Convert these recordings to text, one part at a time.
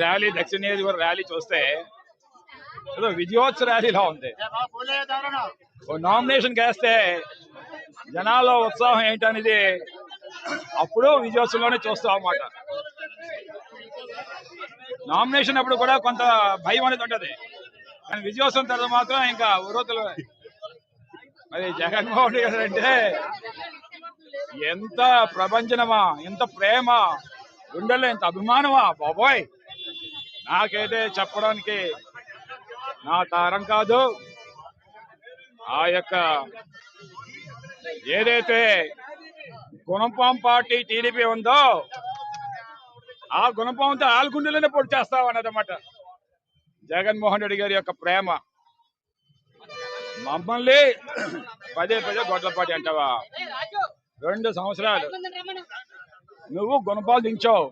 Rally దక్షిణ నియోజకవర్గ rally చూస్తే ఏదో విజయోత్సవ ర్యాలీలా ఉంది. ఓ నామినేషన్ వేస్తే జనాల్లో ఉత్సాహం ఏంటనేది అప్పుడు విజయోత్సవంలోనే చూస్తాం అన్నమాట. నామినేషన్ అప్పుడు కూడా కొంత భయం అనేది ఉంటది, కానీ విజయోత్సవం తర్వాత మాత్రం ఇంకా ఉరోతులు. మరి జగన్మోహన్ రెడ్డి గారు అంటే ఎంత ప్రపంచనమా, ఎంత ప్రేమ, గుండెల్లో ఎంత అభిమానమా బాబోయ్. నాకైతే చెప్పడానికి నా తరం కాదు. ఆ యొక్క ఏదైతే గుణపం పార్టీ టీడీపీ ఉందో ఆ గుణపంతో ఆల్గుండెలోనే పొడి చేస్తామన్నదన్నమాట జగన్మోహన్ రెడ్డి గారి యొక్క ప్రేమ. మమ్మల్ని పదే పదే గొడ్లపాటి అంటావా? 2 సంవత్సరాలు నువ్వు గుణపాలు దించావు,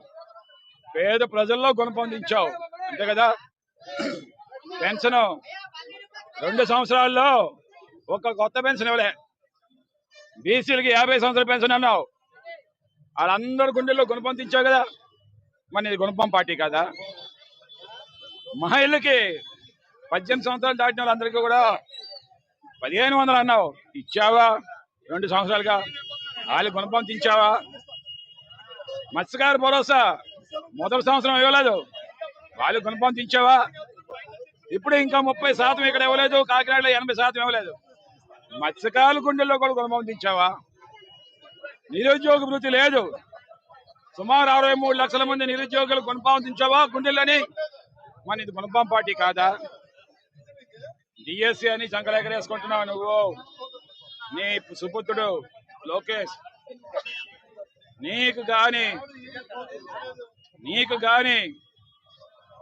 పేద ప్రజల్లో గుణపం దించావు, అంతే కదా. పెన్షన్ 2 సంవత్సరాల్లో ఒక కొత్త పెన్షన్ ఇవ్వలే. బీసీలకి 50 సంవత్సరాల పెన్షన్ అన్నావు, వాళ్ళందరూ గుండెల్లో గుణపం దించావు కదా. మరి ఇది గుణపం పార్టీ కదా? మహిళలకి 18 సంవత్సరాలు దాటిన వాళ్ళందరికీ కూడా 1500 అన్నావు, ఇచ్చావా? 2 సంవత్సరాలుగా వాళ్ళు గుణపం దించావా? మత్స్యకార భరోసా మొదటి సంవత్సరం ఇవ్వలేదు, వాళ్ళు గుణపం దించావా? ఇప్పుడు ఇంకా 30% ఇక్కడ ఇవ్వలేదు, కాకినాడలో 80% ఇవ్వలేదు. మత్స్యకారుల గుండెల్లో కూడా గుణపం దించావా? నిరుద్యోగ వృత్తి లేదు, సుమారు 63 లక్షల మంది నిరుద్యోగులు గుణపం దించావా గుండెల్లోని? మన ఇది గుణపం పార్టీ కాదా? డిఎస్సి అని సంకలేకరేసుకుంటున్నావు నువ్వు, నీ సుపుత్రుడు లోకేష్. నీకు గాని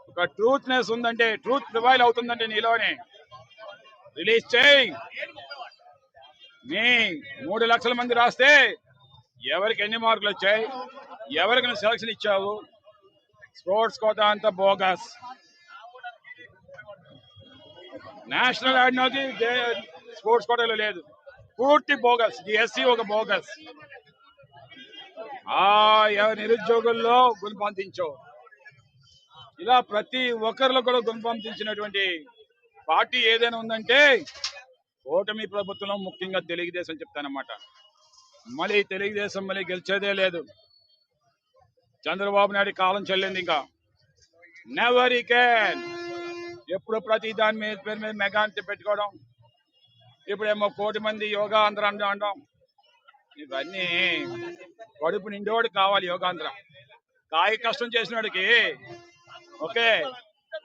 ఒక ట్రూత్నెస్ ఉందంటే, ట్రూత్ ప్రివైల్ అవుతుందంటే నీలోనే రిలీజ్ చేయి. నీ 3 లక్షల మంది రాస్తే ఎవరికి ఎన్ని మార్కులు వచ్చాయి, ఎవరికి నువ్వు సెలక్షన్ ఇచ్చావు? స్పోర్ట్స్ కోట అంతా బోగస్. నేషనల్ ఆడినోకి స్పోర్ట్స్ కోటాలో లేదు, పూర్తి బోగస్. డిఎస్సి ఒక బోగస్. నిరుద్యోగుల్లో గుణపందించావు. ఇలా ప్రతి ఒక్కరిలో కూడా గుణపందించినటువంటి పార్టీ ఏదైనా ఉందంటే కూటమి ప్రభుత్వంలో ముఖ్యంగా తెలుగుదేశం చెప్తానమాట. మళ్ళీ తెలుగుదేశం మళ్ళీ గెలిచేదే లేదు. చంద్రబాబు నాయుడు కాలం చెల్లింది. ఇంకా నెవర్ క్యాన్. ఎప్పుడు ప్రతి దాని మీద పేరు మీద మెగాంతి పెట్టుకోవడం, ఇప్పుడేమో 1 కోటి మంది యోగా ఆంధ్ర అంటాం. ఇవన్నీ కడుపు నిండేవాడు కావాలి యోగాంధ్ర. కాయ కష్టం చేసిన వాడికి, ఓకే,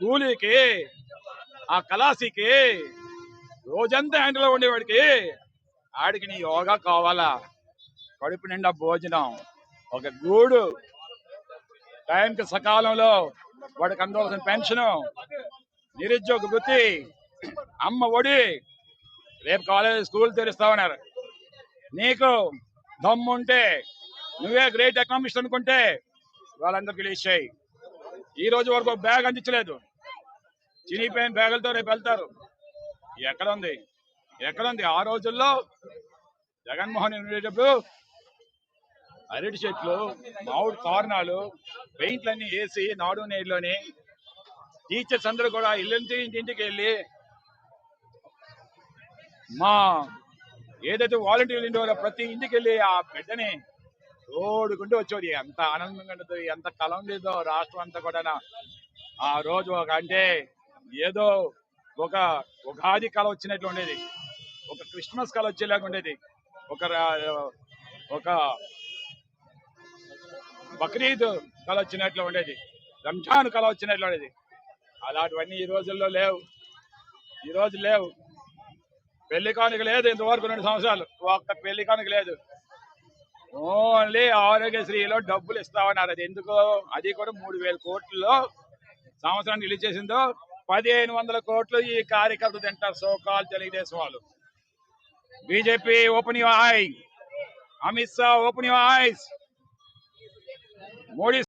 కూలీకి, ఆ కళాశీకి, రోజంతా హ్యాండిలో ఉండేవాడికి, ఆడికి నీ యోగా కావాలా? కడుపు నిండా భోజనం, ఒక గూడు, టైంకి సకాలంలో వాడికి అందవలసిన పెన్షను, నిరుద్యోగ వృత్తి, అమ్మ ఒడి, రేపు కాలేజ్ స్కూల్ తెరుస్తామన్నారు. నీకు దమ్ముంటే, నువ్వే గ్రేట్ ఎకనామిస్ట్ అనుకుంటే వాళ్ళందరికీ రిలీజ్ చేయి. ఈ రోజు వరకు బ్యాగ్ అందించలేదు. చినిపోయిన బ్యాగులతో రేపు వెళ్తారు. ఎక్కడుంది? ఆ రోజుల్లో జగన్మోహన్ ఉండేటప్పుడు అరటి చెట్లు, మామిడి తోరణాలు, పెయింట్లన్నీ వేసి నాడు నేడులోని టీచర్స్ అందరూ కూడా ఇంటింటికి వెళ్ళి మా ఏదైతే వాలంటీర్లు ఉండేవారో ప్రతి ఇంటికి వెళ్ళి ఆ బిడ్డని తోడుకుంటూ వచ్చేది. ఎంత ఆనందంగా ఉంటుంది, ఎంత కళ ఉండేదో రాష్ట్రం అంతా కూడా. ఆ రోజు అంటే ఏదో ఒక ఉగాది కళ వచ్చినట్లు ఉండేది, ఒక క్రిస్మస్ కళ వచ్చేలాగా ఉండేది, ఒక బక్రీద్ కళ వచ్చినట్లు ఉండేది, రంజాన్ కళ వచ్చినట్లు ఉండేది. అలాంటివన్నీ ఈ రోజుల్లో లేవు. పెళ్లి కానుక లేదు ఇంతవరకు 2 సంవత్సరాలు. ఒక్క పెళ్లి కానుక లేదు. ఓన్లీ ఆరోగ్యశ్రీలో డబ్బులు ఇస్తామన్నారు. అది ఎందుకో, అది కూడా 3,000 కోట్లలో సంవత్సరాన్ని రిలీజ్ చేసిందో 1,500 కోట్లు ఈ కార్యకర్తలు తింటారు, సోకాల్ తెలుగుదేశం వాళ్ళు. BJP open your I, Amit Shah open your eyes. Modi